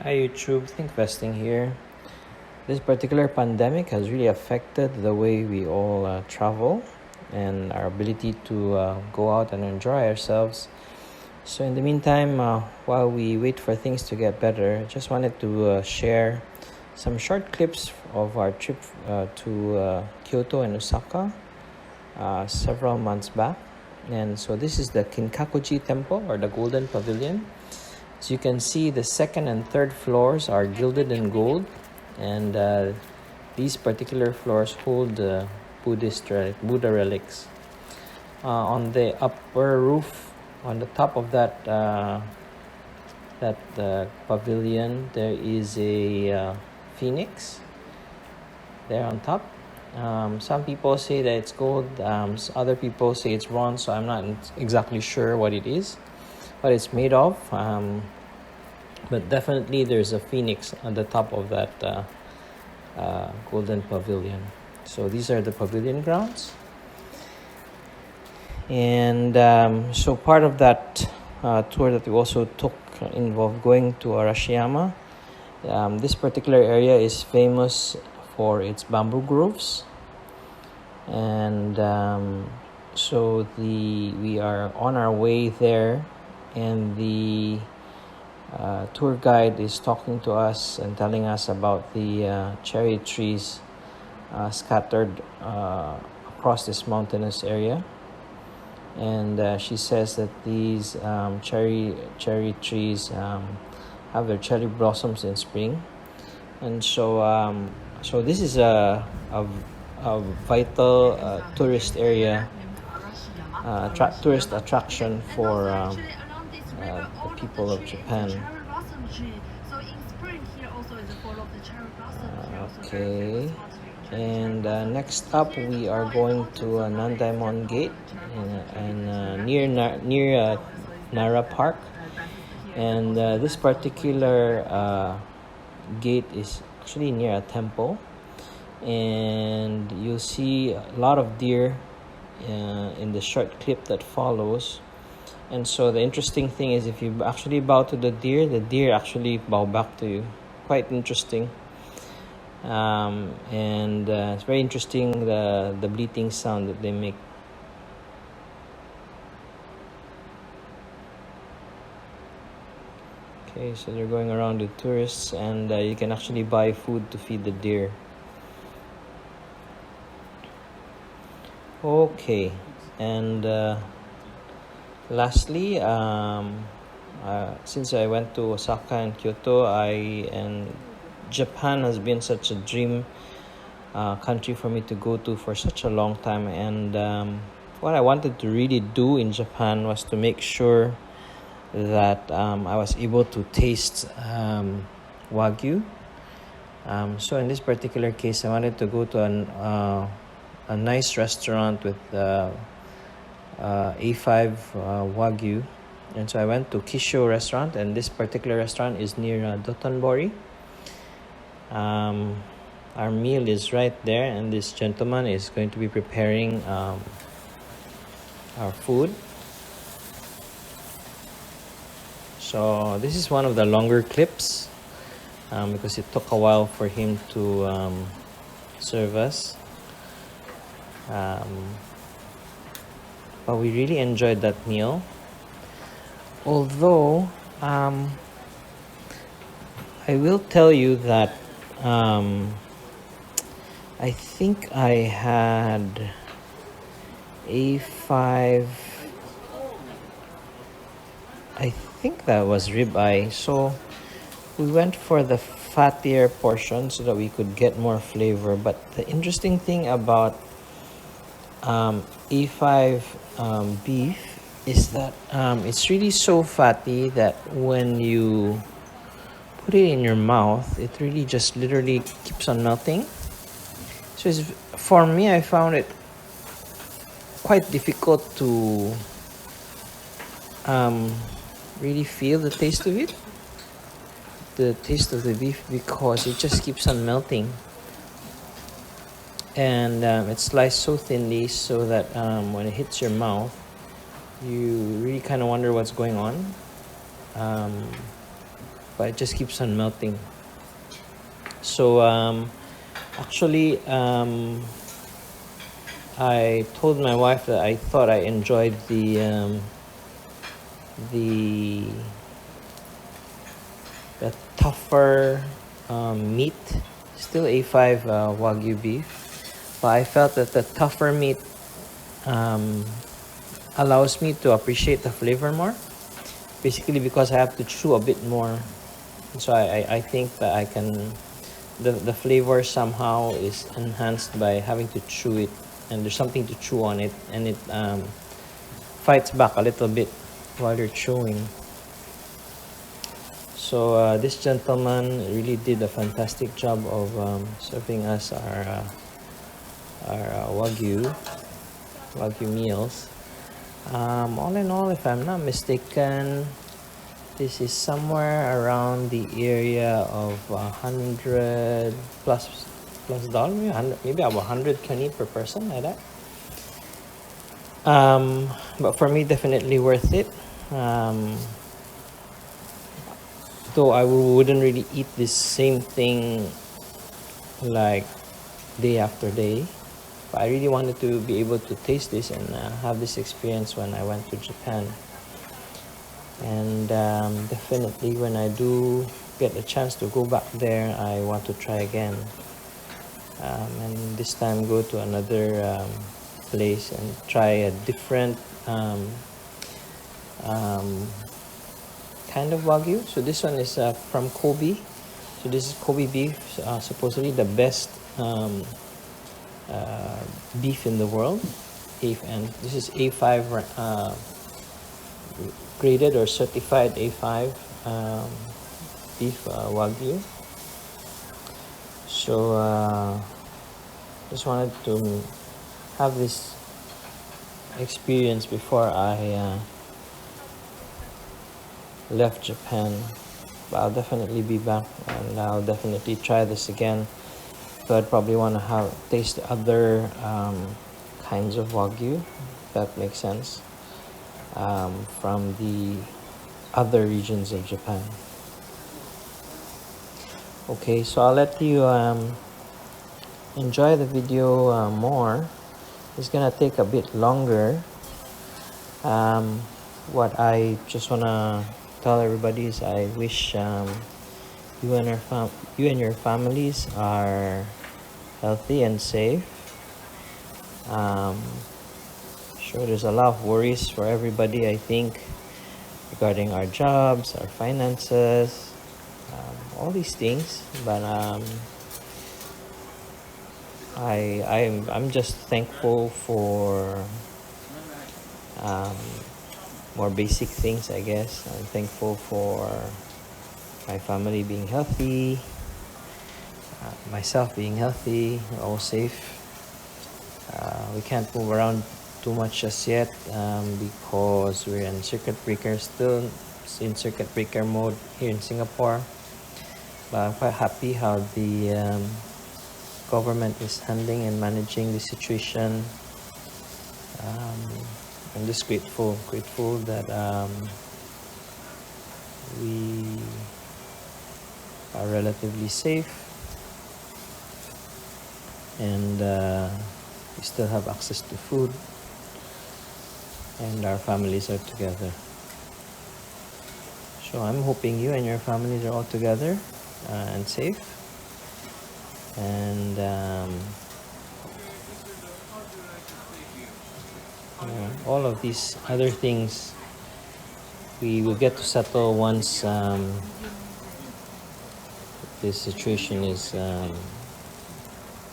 Hi YouTube, Thinkvesting here. This particular pandemic has really affected the way we all travel and our ability to go out and enjoy ourselves. So in the meantime, while we wait for things to get better, just wanted to share some short clips of our trip to Kyoto and Osaka several months back. And so this is the KINKAKU-JI temple, or the Golden Pavilion. As you can see, the second and third floors are gilded in gold, and these particular floors hold Buddha relics. On the upper roof, on the top of that pavilion, there is a phoenix there on top. Some people say that it's gold, other people say it's bronze, so I'm not exactly sure what it is, what it's made of, but definitely there's a phoenix on the top of that golden pavilion. So these are the pavilion grounds, and so part of that tour that we also took involved going to Arashiyama. This particular area is famous for its bamboo groves, and so we are on our way there, and the tour guide is talking to us and telling us about the cherry trees scattered across this mountainous area. And she says that these cherry trees have their cherry blossoms in spring, and so this is a vital tourist area, tourist attraction for the people of Japan. Okay, and next up we are going to Nandaimon Gate near Nara Park, and this particular gate is actually near a temple, and you'll see a lot of deer in the short clip that follows. And so the interesting thing is, if you actually bow to the deer actually bow back to you. Quite interesting. And it's very interesting, the bleating sound that they make. Okay, so they're going around with tourists, and you can actually buy food to feed the deer. Okay, and lastly, since I went to Osaka and Kyoto, and Japan has been such a dream country for me to go to for such a long time, and what I wanted to really do in Japan was to make sure that I was able to taste Wagyu. So in this particular case, I wanted to go to a nice restaurant with A5 Wagyu, and so I went to Kisho restaurant, and this particular restaurant is near Dotonbori. Our meal is right there, and this gentleman is going to be preparing our food. So this is one of the longer clips because it took a while for him to serve us. But we really enjoyed that meal. Although I will tell you that I think I had A5. I think that was ribeye. So we went for the fattier portion so that we could get more flavor. But the interesting thing about A5 beef is that it's really so fatty that when you put it in your mouth, it really just literally keeps on melting. So for me, I found it quite difficult to really feel the taste of it, the taste of the beef, because it just keeps on melting, and it's sliced so thinly so that when it hits your mouth, you really kind of wonder what's going on. but it just keeps on melting. So actually, I told my wife that I thought I enjoyed the tougher meat, still A5 Wagyu beef, but I felt that the tougher meat allows me to appreciate the flavor more, basically because I have to chew a bit more. So I think that I can, the flavor somehow is enhanced by having to chew it, and there's something to chew on it, and it fights back a little bit while you're chewing. So this gentleman really did a fantastic job of serving us our Wagyu meals. All in all, if I'm not mistaken, this is somewhere around the area of $100 plus maybe about 100 Kenny per person, like that. But for me, definitely worth it. Though I wouldn't really eat this same thing like day after day, but I really wanted to be able to taste this and have this experience when I went to Japan. And definitely when I do get a chance to go back there, I want to try again, and this time go to another place and try a different kind of Wagyu. So this one is from Kobe. So this is Kobe beef, supposedly the best beef in the world. And this is A5 graded or certified A5 beef Wagyu. So just wanted to have this experience before I left Japan, but I'll definitely be back and I'll definitely try this again. So I'd probably want to taste other kinds of Wagyu, if that makes sense, from the other regions of Japan. Okay, so I'll let you enjoy the video more. It's gonna take a bit longer. What I just wanna tell everybody is I wish you and your families are healthy and safe. Sure, there's a lot of worries for everybody, I think, regarding our jobs, our finances, all these things. But I'm just thankful for more basic things, I guess. I'm thankful for my family being healthy, myself being healthy, we're all safe. We can't move around too much just yet because we're in circuit breaker, still in circuit breaker mode here in Singapore. But I'm quite happy how the government is handling and managing the situation. I'm just grateful that we are relatively safe and we still have access to food and our families are together. So I'm hoping you and your families are all together and safe, and all of these other things we will get to settle once this situation is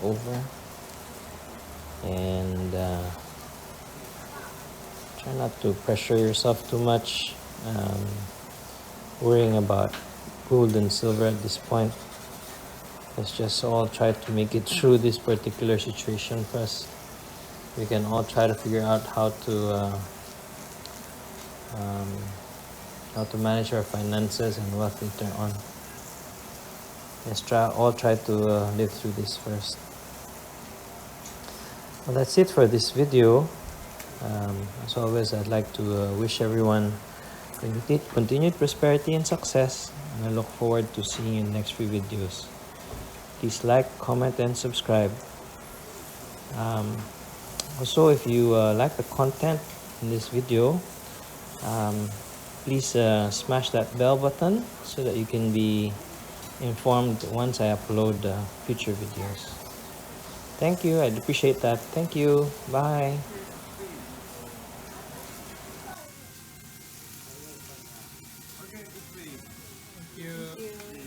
over. And try not to pressure yourself too much, worrying about gold and silver at this point. Let's just all try to make it through this particular situation first. We can all try to figure out how to manage our finances and wealth later on. Let's all try to live through this first. Well, that's it for this video. As always, I'd like to wish everyone continued prosperity and success. And I look forward to seeing you in the next few videos. Please like, comment, and subscribe. Also, if you like the content in this video, please smash that bell button so that you can be informed once I upload future videos. Thank you. I'd appreciate that. Thank you. Bye. Thank you.